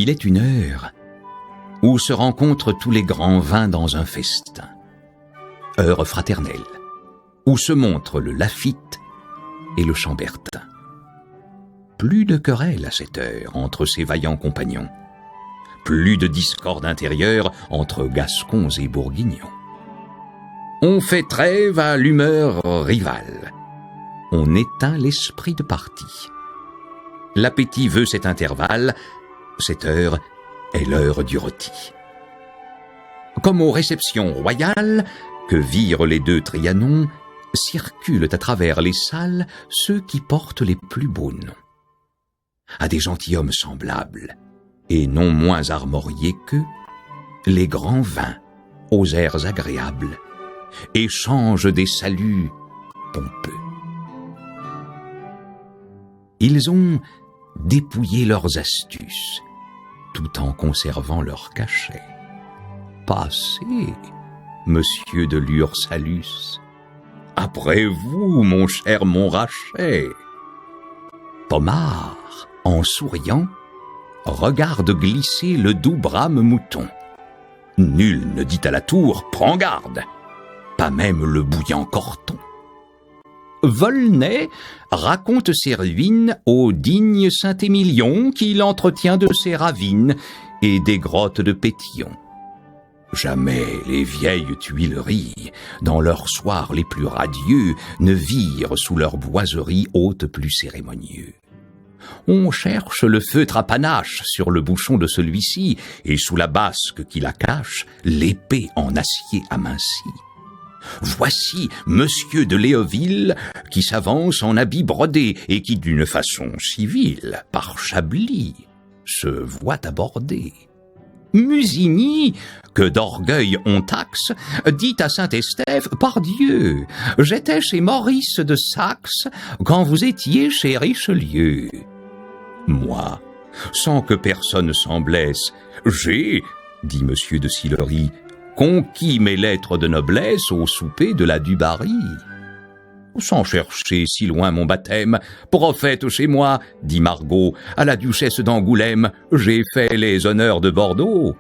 Il est une heure où se rencontrent tous les grands vins dans un festin. Heure fraternelle, où se montrent le Laffitte et le Chambertin. Plus de querelle à cette heure entre ces vaillants compagnons. Plus de discorde intérieure entre Gascons et Bourguignons. On fait trêve à l'humeur rivale. On éteint l'esprit de parti. L'appétit veut cet intervalle. Cette heure est l'heure du rôti. Comme aux réceptions royales que virent les deux Trianons, circulent à travers les salles ceux qui portent les plus beaux noms. À des gentilshommes semblables, et non moins armoriés qu'eux, les grands vins, aux airs agréables, échangent des saluts pompeux. Ils ont dépouillé leurs astuces, tout en conservant leur cachet. Passez, monsieur de Lursalus, après vous, mon cher Montrachet. Pomard, en souriant, regarde glisser le doux brame mouton. Nul ne dit à la tour « Prends garde !» Pas même le bouillant Corton. Volney raconte ses ruines au digne Saint-Émilion qui l'entretient de ses ravines et des grottes de Pétillon. Jamais les vieilles Tuileries, dans leurs soirs les plus radieux, ne virent sous leurs boiseries hôtes plus cérémonieux. On cherche le feutre à panache sur le bouchon de celui-ci, et sous la basque qui la cache, l'épée en acier aminci. Voici monsieur de Léoville qui s'avance en habit brodé et qui d'une façon civile, par Chablis, se voit aborder. Musigny, que d'orgueil on taxe, dit à Saint-Estèphe « Pardieu, j'étais chez Maurice de Saxe quand vous étiez chez Richelieu. » Moi, sans que personne s'en blesse, j'ai, dit monsieur de Sillery, conquis mes lettres de noblesse au souper de la Dubarry. Sans chercher si loin mon baptême, prophète chez moi, dit Margot, à la duchesse d'Angoulême, j'ai fait les honneurs de Bordeaux.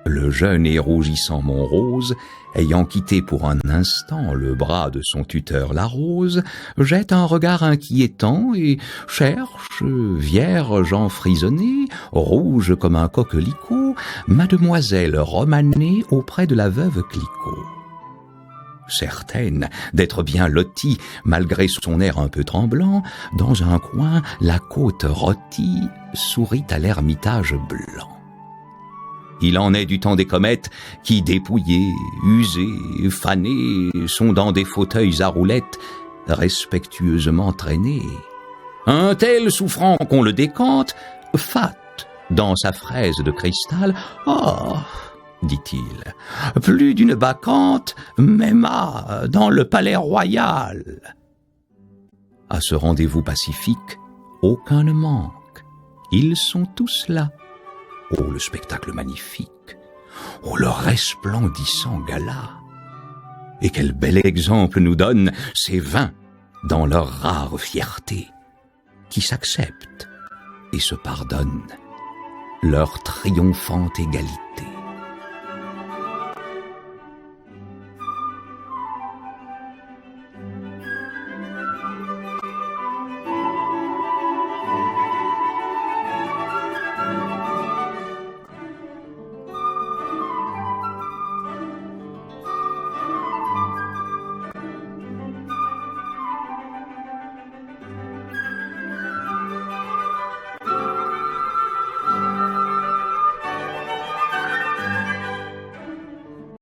Le jeune et rougissant Montrose, ayant quitté pour un instant le bras de son tuteur Larose, jette un regard inquiétant et cherche, vierge enfrisonnée, rouge comme un coquelicot, mademoiselle Romanée auprès de la veuve Clicquot. Certaine d'être bien lotie, malgré son air un peu tremblant, dans un coin, la côte rôtie sourit à l'ermitage blanc. Il en est du temps des comètes qui, dépouillés, usés, fanés, sont dans des fauteuils à roulettes respectueusement traînés. Un tel souffrant qu'on le décante, fat dans sa fraise de cristal, « Oh !» dit-il, « plus d'une bacchante, m'aima dans le palais royal. » À ce rendez-vous pacifique, aucun ne manque. Ils sont tous là. Oh, le spectacle magnifique! Oh, le resplendissant gala! Et quel bel exemple nous donnent ces vins dans leur rare fierté, qui s'acceptent et se pardonnent leur triomphante égalité.